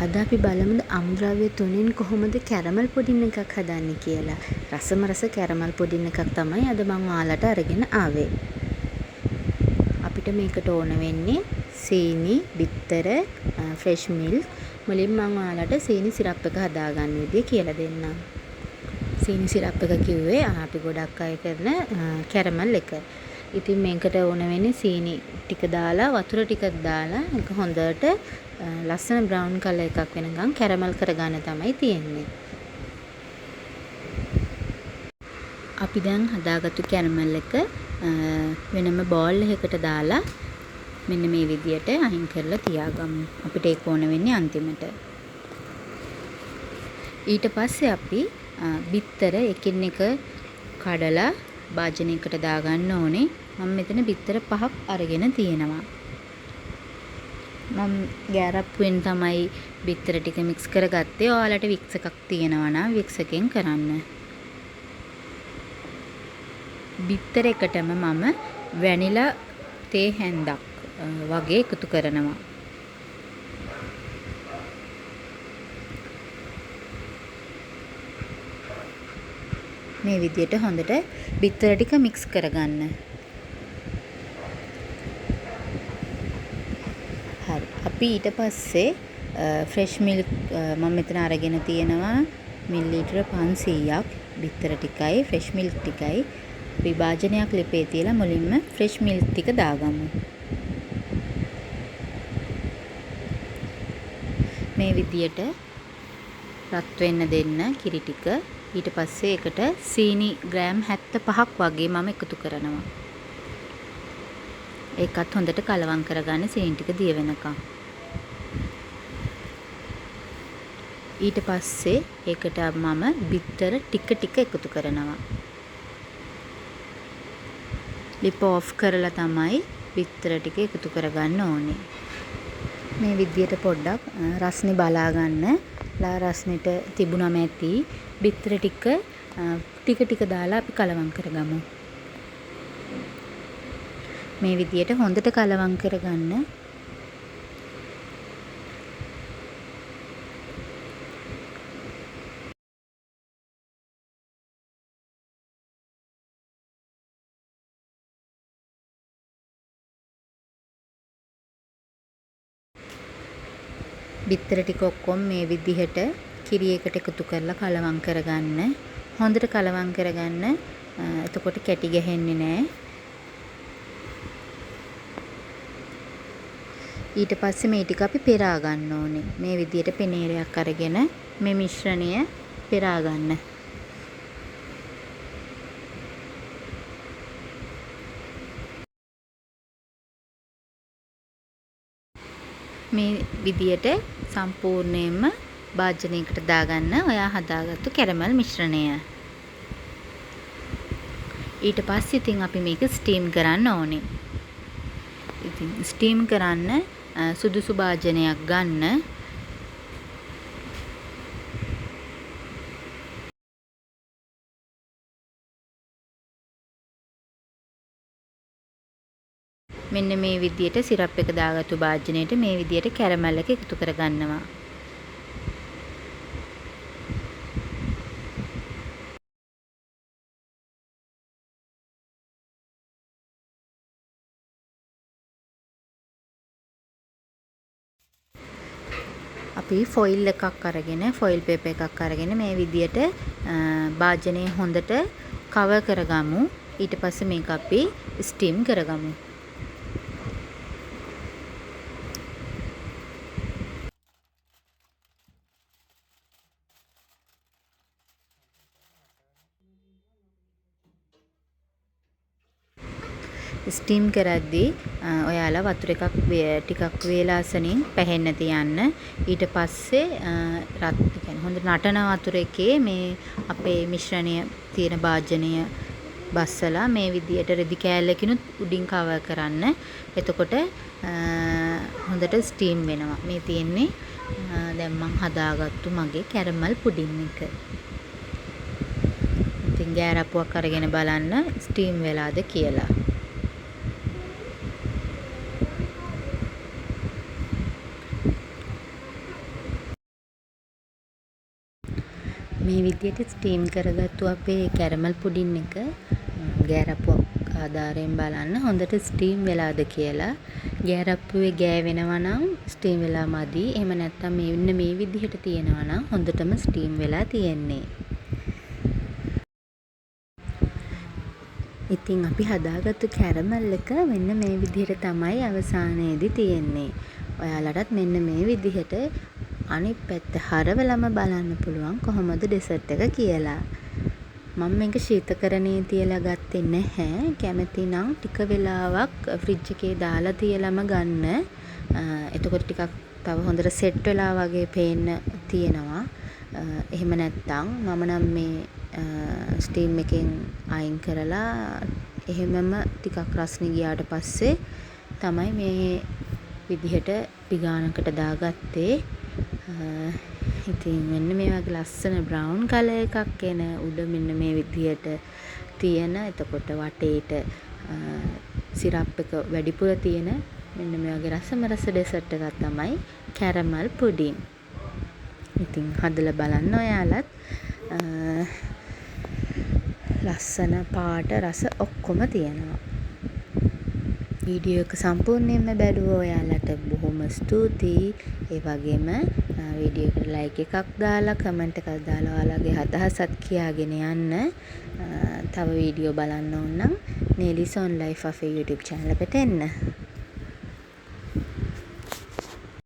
අද අපි බලමු අමුද්‍රව්‍ය තුනෙන් කොහොමද කැරමල් පුඩින් එකක් හදන්නේ කියලා. රසම රස කැරමල් පුඩින් එකක් තමයි අද මම ඔයාලට අරගෙන ආවේ. අපිට මේකට ඕන වෙන්නේ සීනි, බිත්තර, ෆ්‍රෙෂ් මිල්ක්. මුලින් මම ඔයාලට සීනි සිරප් එක හදාගන්න විදිය කියලා දෙන්නම්. සීනි සිරප් එක කිව්වේ අපි ගොඩක් අය කරන කැරමල් එක. ඉතින් මේකට ඕන වෙන්නේ සීනි ටික දාලා වතුර ටිකක් දාලා ඒක හොඳට ලස්සන බ්‍රවුන් කලර් එකක් වෙනකන් කැරමල් කරගන්න තමයි තියෙන්නේ. අපි දැන් හදාගත්තු කැරමල් එක වෙනම බෝල් එකකට දාලා මෙන්න මේ විදියට අයින් කරලා තියාගමු. අපිට ඒක ඕන වෙන්නේ අන්තිමට. ඊට පස්සේ අපි බිත්තර එකින් එක කඩලා භාජනයකට දාගන්න ඕනේ. මම මෙතන බිත්තර 5ක් අරගෙන තියෙනවා. මම ගෑරප්පුවෙන් තමයි බිත්තර ටික මික්ස් කරගත්තේ. ඔයාලට වික්ස් එකක් තියෙනවා නම් වික්ස් එකෙන් කරන්න. බිත්තර එකටම මම වැනිලා තේ හැන්දක් වගේ එකතු කරනවා. මේ විදියට හොඳට බිත්තර ටික මික්ස් කරගන්න. හරි. අපි ඊට පස්සේ ෆ්‍රෙෂ් මිල්ක් මම මෙතන අරගෙන තියෙනවා මිලිලීටර 500ක්. බිත්තර ටිකයි ෆ්‍රෙෂ් මිල්ක් ටිකයි විභාජනයක් ලිපේ තියලා මුලින්ම ෆ්‍රෙෂ් මිල්ක් ටික දාගමු. මේ විදියට රත් වෙන්න දෙන්න කිරි ටික. ඊට පස්සේ එකට සීනි ග්‍රෑම් 75ක් වගේ මම එකතු කරනවා. ඒකත් හොඳට කලවම් කරගන්න සීනි ටික දිය වෙනකම්. ඊට පස්සේ ඒකට මම බිත්තර ටික ටික එකතු කරනවා. ලිප ඔෆ් කරලා තමයි බිත්තර ටික එකතු කරගන්න ඕනේ. මේ විදියට පොඩ්ඩක් රස්නේ බලා ගන්න. රස්නෙට තිබුණම ඇති බිත්තර ටික ටික දාලා අපි කලවම් කරගමු. මේ විදියට හොඳට කලවම් කරගන්න. බිත්තර ටික ඔක්කොම මේ විදිහට කිරි එකට එකතු කරලා කලවම් කරගන්න. හොඳට කලවම් කරගන්න. එතකොට කැටි ගැහෙන්නේ නැහැ. ඊට පස්සේ මේ ටික අපි පෙරා ගන්න ඕනේ. මේ විදිහට පෙනේරයක් අරගෙන මේ මිශ්‍රණය පෙරා ගන්න. මේ විදියට සම්පූර්ණයෙන්ම භාජනයකට දාගන්න ඔයා හදාගත්තු කැරමල් මිශ්‍රණය. ඊට පස්සේ ඉතින් අපි මේක ස්ටීම් කරන්න ඕනේ. ඉතින් ස්ටීම් කරන්න සුදුසු භාජනයක් ගන්න. මෙන්න මේ විදියට සිරප් එක දාගත්තු භාජනයට මේ විදියට කැරමල් එක එකතු කරගන්නවා. අපි ෆොයිල් එකක් අරගෙන ෆොයිල් පේපර් එකක් අරගෙන මේ විදියට භාජනය හොඳට කවර් කරගමු. ඊට පස්සේ මේක අපි ස්ටීම් කරගමු. ස්ටීම් කරද්දී ඔයාලා වතුර එකක් ටිකක් වේලාසනින් පැහෙන්න තියන්න. ඊට පස්සේ හොඳ නටන වතුර එකේ මේ අපේ මිශ්‍රණය තියෙන භාජනය බස්සලා මේ විදියට රෙදි කෑල්ලකිනුත් උඩින් කවර් කරන්න. එතකොට හොඳට ස්ටීම් වෙනවා. මේ තියෙන්නේ දැන් මම හදාගත්තු මගේ කැරමල් පුඩින් එක. ඉතින් ගෑරප්පුවක් අරගෙන බලන්න ස්ටීම් වෙලාද කියලා. මේ විදිහට ස්ටීම් කරගත්තු අපේ කැරමල් පුඩින් එක ගෑරප්පුවක් ආධාරයෙන් බලන්න හොඳට ස්ටීම් වෙලාද කියලා. ගෑරප්පුවේ ගෑවෙනවා නම් ස්ටීම් වෙලා මදි. එහෙම නැත්නම් මෙන්න මේ විදිහට තියෙනවා නම් හොඳටම ස්ටීම් වෙලා තියෙන්නේ. ඉතින් අපි හදාගත්තු කැරමල් එක මෙන්න මේ විදිහට තමයි අවසානයේදී තියෙන්නේ. ඔයාලටත් මෙන්න මේ විදිහට අනිත් පැත්ත හරවලම බලන්න පුළුවන් කොහොමද ඩෙසර්ට් එක කියලා. මම මේක ශීතකරණයේ තියලා ගත්තේ නැහැ. කැමති නම් ටික වෙලාවක් ෆ්‍රිජ් එකේ දාලා තියලම ගන්න. එතකොට ටිකක් තව හොඳට සෙට් වෙලා වගේ පේන්න තියෙනවා. එහෙම නැත්නම් මම නම් මේ ස්ටීම් එකෙන් අයින් කරලා එහෙමම ටිකක් රස්නේ ගියාට පස්සේ තමයි මේ විදිහට පිගානකට දාගත්තේ. ඉතින් මෙන්න මේ වගේ ලස්සන බ්‍රවුන් කලර් එකක් එන උඩ මෙන්න මේ විදිහට තියෙන, එතකොට වටේට සිරප් එක වැඩිපුර තියෙන මෙන්න මේ වගේ රස ඩෙසර්ට් එකක් තමයි කැරමල් පුඩින්. ඉතින් හදලා බලන්න ඔයාලත්. ලස්සන පාට රස ඔක්කොම තියෙනවා. වීඩියෝ එක සම්පූර්ණයෙන්ම බැලුව ඔයාලට බොහොම ස්තුතියි. ඒ වගේම වීඩියෝ එකට ලයික් එකක් දාලා කමෙන්ට් එකක් දාලා ඔයාලගේ අදහසත් කියාගෙන යන්න. තව වීඩියෝ බලන්න ඕන නම් Nelis on Life අපේ YouTube channel එකට එන්න.